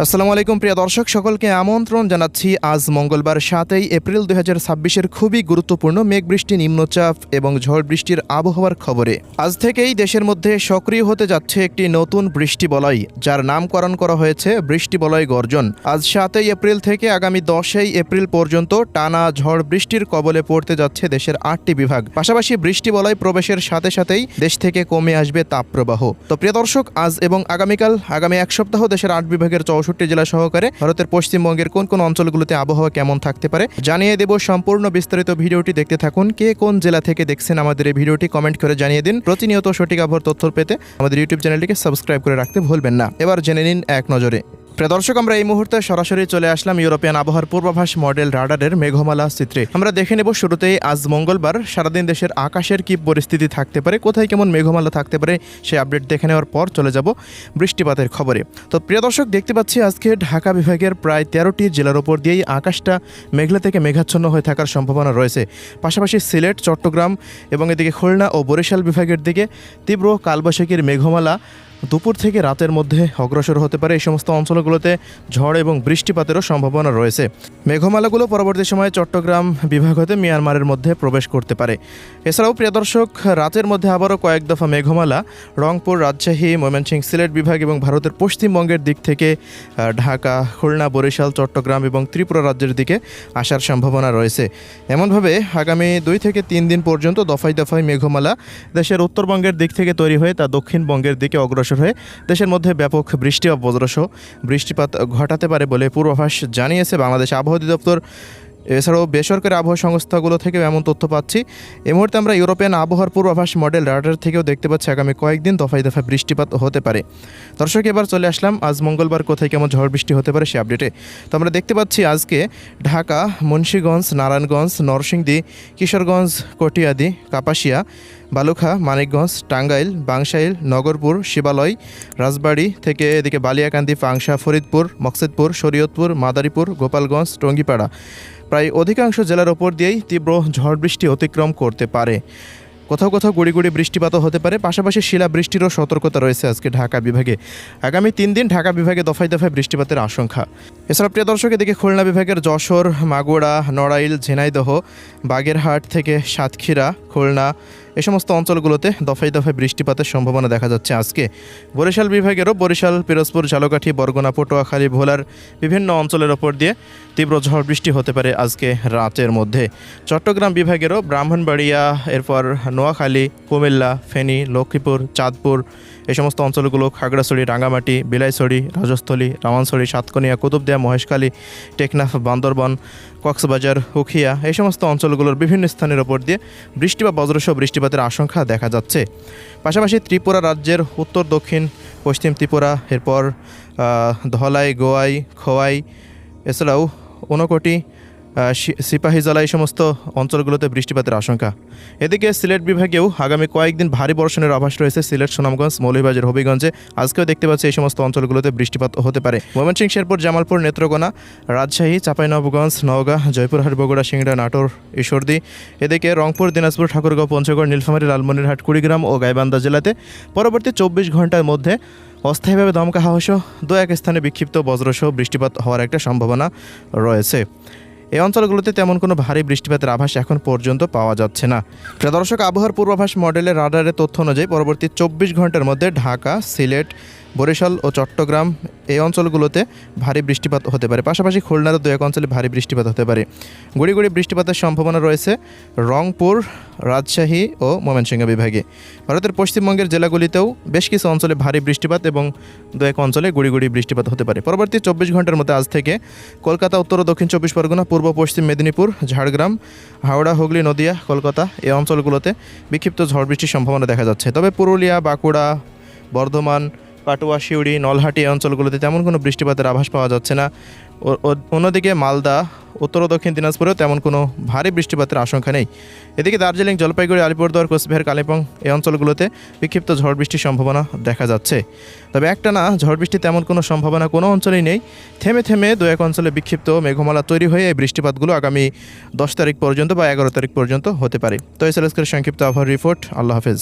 আসসালামু আলাইকুম প্রিয় দর্শক, সকলকে আমন্ত্রণ জানাচ্ছি আজ মঙ্গলবার 7 এপ্রিল 2026-এর খুবই গুরুত্বপূর্ণ মেঘ বৃষ্টি, নিম্নচাপ এবং ঝড় বৃষ্টির আবহাওয়ার খবরে। আজ থেকেই দেশের মধ্যে সক্রিয় হতে যাচ্ছে একটি নতুন বৃষ্টি বলয়, যার নামকরণ করা হয়েছে বৃষ্টি বলয় গর্জন। আজ 7 এপ্রিল থেকে আগামী 10 এপ্রিল পর্যন্ত টানা ঝড় বৃষ্টির কবলে পড়তে যাচ্ছে দেশের 8টি বিভাগ। পাশাপাশি বৃষ্টি বলয় প্রবেশের সাথে সাথেই দেশ থেকে কমে আসবে তাপপ্রবাহ। তো প্রিয় দর্শক, আজ এবং আগামী এক সপ্তাহ দেশের 8 বিভাগের 64 জেলা সহকারে ভারতের পশ্চিমবঙ্গের কোন কোন অঞ্চলগুলোতে আবহাওয়া কেমন থাকতে পারে জানিয়ে দেব। সম্পূর্ণ বিস্তারিত ভিডিওটি দেখতে থাকুন। কে কোন জেলা থেকে দেখছেন আমাদের এই ভিডিওটি কমেন্ট করে জানিয়ে দিন। প্রতিনিয়ত সঠিক আবহাওয়ার তথ্য পেতে আমাদের ইউটিউব চ্যানেলটিকে সাবস্ক্রাইব করে রাখতে ভুলবেন না। এবার জেনে নিন এক নজরে। প্রিয় দর্শক, আমরা এই মুহূর্তে সরাসরি চলে আসলাম ইউরোপিয়ান আবহাওয়ার পূর্বাভাস মডেল রাডারের মেঘমালা চিত্রে। আমরা দেখে নেব শুরুতেই আজ মঙ্গলবার সারাদিন দেশের আকাশের কি পরিস্থিতি থাকতে পারে, কোথায় কেমন মেঘমালা থাকতে পারে সেই আপডেট দেখে নেওয়ার পর চলে যাব বৃষ্টিপাতের খবরে। তো প্রিয় দর্শক, দেখতে পাচ্ছি আজকে ঢাকা বিভাগের প্রায় 13টি জেলার ওপর দিয়েই আকাশটা মেঘলা থেকে মেঘাচ্ছন্ন হয়ে থাকার সম্ভাবনা রয়েছে। পাশাপাশি সিলেট, চট্টগ্রাম এবং এদিকে খুলনা ও বরিশাল বিভাগের দিকে তীব্র কালবৈশাখীর মেঘমালা দুপুর থেকে রাতের মধ্যে অগ্রসর হতে পারে। এই সমস্ত অঞ্চলগুলোতে ঝড় এবং বৃষ্টিপাতেরও সম্ভাবনা রয়েছে। মেঘমালাগুলো পরবর্তী সময়ে চট্টগ্রাম বিভাগ হতে মিয়ানমারের মধ্যে প্রবেশ করতে পারে। এছাড়াও প্রিয় দর্শক, রাতের মধ্যে আবারও কয়েক দফা মেঘমালা রংপুর, রাজশাহী, ময়মনসিংহ, সিলেট বিভাগ এবং ভারতের পশ্চিমবঙ্গের দিক থেকে ঢাকা, খুলনা, বরিশাল, চট্টগ্রাম এবং ত্রিপুরা রাজ্যের দিকে আসার সম্ভাবনা রয়েছে। এমনভাবে আগামী 2 থেকে 3 দিন পর্যন্ত দফায় দফায় মেঘমালা দেশের উত্তরবঙ্গের দিক থেকে তৈরি হয়ে তা দক্ষিণবঙ্গের দিকে অগ্রসর হয়ে দেশের মধ্যে ব্যাপক বৃষ্টি ও বজ্রসহ বৃষ্টিপাত ঘটাতে পারে বলে পূর্বাভাস জানিয়েছে বাংলাদেশ আবহাওয়া অধিদপ্তর। এছাড়াও বেসরকারি আবহাওয়া সংস্থাগুলো থেকেও এমন তথ্য পাচ্ছি। এই মুহূর্তে আমরা ইউরোপিয়ান আবহাওয়ার পূর্বাভাস মডেল রাডার থেকেও দেখতে পাচ্ছি আগামী কয়েকদিন দফায় দফায় বৃষ্টিপাত হতে পারে। দর্শক, এবার চলে আসলাম আজ মঙ্গলবার কোথায় কেমন ঝড় বৃষ্টি হতে পারে সে আপডেটে। তো আমরা দেখতে পাচ্ছি আজকে ঢাকা, মুন্সিগঞ্জ, নারায়ণগঞ্জ, নরসিংদী, কিশোরগঞ্জ, কটিয়াদি, কাপাসিয়া, বালুখা, মানিকগঞ্জ, টাঙ্গাইল, বাংশাইল, নগরপুর, শিবালয়, রাজবাড়ী থেকে এদিকে বালিয়াকান্দি, পাংশা, ফরিদপুর, মকসেদপুর, শরীয়তপুর, মাদারীপুর, গোপালগঞ্জ, টঙ্গিপাড়া প্রায় অধিকাংশ জেলার ওপর দিয়েই তীব্র ঝড় বৃষ্টি অতিক্রম করতে পারে। কোথাও কোথাও গুড়ি গুড়ি বৃষ্টিপাতও হতে পারে। পাশাপাশি শিলা বৃষ্টিরও সতর্কতা রয়েছে আজকে ঢাকা বিভাগে। আগামী 3 দিন ঢাকা বিভাগে দফায় দফায় বৃষ্টিপাতের আশঙ্কা। এছাড়া প্রিয় দর্শক, এদিকে খুলনা বিভাগের যশোর, মাগুরা, নড়াইল, ঝিনাইদহ, বাগেরহাট থেকে সাতক্ষীরা, খুলনা এই সমস্ত অঞ্চলগুলোতে দফায় দফায় বৃষ্টিপাতের সম্ভাবনা দেখা যাচ্ছে আজকে। বরিশাল বিভাগেরও বরিশাল, পিরোজপুর, ঝালকাঠি, বরগুনা, পটুয়াখালী, ভোলার বিভিন্ন অঞ্চলের ওপর দিয়ে তীব্র ঝড় বৃষ্টি হতে পারে আজকে রাতের মধ্যে। চট্টগ্রাম বিভাগেরও ব্রাহ্মণবাড়িয়া, এরপর নোয়াখালী, কুমিল্লা, ফেনী, লক্ষ্মীপুর, চাঁদপুর এই সমস্ত অঞ্চলগুলো, খাগড়াছড়ি, রাঙ্গামাটি, বিলাইছড়ি, রাজস্থলী, রাওয়ানছড়ি, সাতকনিয়া, কুতুবদিয়া, মহেশখালী, টেকনাফ, বান্দরবান, কক্সবাজার, উখিয়া এই সমস্ত অঞ্চলগুলোর বিভিন্ন স্থানের ওপর দিয়ে বৃষ্টি বা বজ্রসহ বৃষ্টিপাতের আশঙ্কা দেখা যাচ্ছে। পাশাপাশি ত্রিপুরা রাজ্যের উত্তর, দক্ষিণ, পশ্চিম ত্রিপুরা, এরপর ধলাই, গোয়াই, খোয়াই, এছাড়াও ঊনকোটি, সিপাহীজলা এই সমস্ত অঞ্চলগুলোতে বৃষ্টিপাতের আশঙ্কা। এদিকে সিলেট বিভাগেও আগামী কয়েকদিন ভারী বর্ষণের আভাস রয়েছে। সিলেট, সুনামগঞ্জ, মৌলভীবাজার, হবিগঞ্জে আজকেও দেখতে পাচ্ছি এই সমস্ত অঞ্চলগুলোতে বৃষ্টিপাত হতে পারে। ময়মনসিংহ, শেরপুর, জামালপুর, নেত্রকোনা, রাজশাহী, চাঁপাইনবাবগঞ্জ, নওগাঁ, জয়পুরহাট, বগুড়া, সিংড়া, নাটোর, ঈশ্বরদী, এদিকে রংপুর, দিনাজপুর, ঠাকুরগাঁও, পঞ্চগড়, নীলফামারী, লালমনিরহাট, কুড়িগ্রাম ও গাইবান্ধা জেলাতে পরবর্তী 24 ঘন্টার মধ্যে অস্থায়ীভাবে দমকা হাওয়াসহ 2-1 স্থানে বিক্ষিপ্ত বজ্রসহ বৃষ্টিপাত হওয়ার একটা সম্ভাবনা রয়েছে। এই অঞ্চলগুলোতে তেমন কোনো ভারী বৃষ্টিপাতের আভাস এখন পর্যন্ত পাওয়া যাচ্ছে না। প্রিয় দর্শক, আবহাওয়ার পূর্বাভাস মডেলের রাডারের তথ্য অনুযায়ী পরবর্তী 24 ঘন্টার মধ্যে ঢাকা, সিলেট, বরিশাল ও চট্টগ্রাম এই অঞ্চলগুলোতে ভারী বৃষ্টিপাত হতে পারে। পাশাপাশি খুলনারও 2-1 অঞ্চলে ভারী বৃষ্টিপাত হতে পারে। গুড়ি গুড়ি বৃষ্টিপাতের সম্ভাবনা রয়েছে রংপুর, রাজশাহী ও ময়মনসিংহ বিভাগে। ভারতের পশ্চিমবঙ্গের জেলাগুলিতেও বেশ কিছু অঞ্চলে ভারী বৃষ্টিপাত এবং 2-1 অঞ্চলে গুড়ি গুড়ি বৃষ্টিপাত হতে পারে। পরবর্তী 24 ঘন্টার মধ্যে আজ থেকে কলকাতা, উত্তর ও দক্ষিণ 24 পরগনা, পূর্ব পশ্চিম মেদিনীপুর, ঝাড়গ্রাম, হাওড়া, হুগলি, নদিয়া, কলকাতা এই অঞ্চলগুলোতে বিক্ষিপ্ত ঝড় বৃষ্টির সম্ভাবনা দেখা যাচ্ছে। তবে পুরুলিয়া, বাঁকুড়া, বর্ধমান, কাটোয়া, শিউড়ি, নলহাটি এই অঞ্চলগুলোতে তেমন কোনো বৃষ্টিপাতের আভাস পাওয়া যাচ্ছে না। অন্যদিকে মালদা, উত্তর ও দক্ষিণ দিনাজপুরেও তেমন কোনো ভারী বৃষ্টিপাতের আশঙ্কা নেই। এদিকে দার্জিলিং, জলপাইগুড়ি, আলিপুরদুয়ার, কোচবিহার, কালিম্পং এই অঞ্চলগুলোতে বিক্ষিপ্ত ঝড় বৃষ্টির সম্ভাবনা দেখা যাচ্ছে। তবে একটানা ঝড় বৃষ্টির তেমন কোনো সম্ভাবনা কোনো অঞ্চলেই নেই। থেমে থেমে 2-1 অঞ্চলে বিক্ষিপ্ত মেঘমালা তৈরি হয়ে এই বৃষ্টিপাতগুলো আগামী 10 তারিখ পর্যন্ত বা 11 তারিখ পর্যন্ত হতে পারে। তো এই ছিল আজকের সংক্ষিপ্ত আবহাওয়ার রিপোর্ট। আল্লাহ হাফেজ।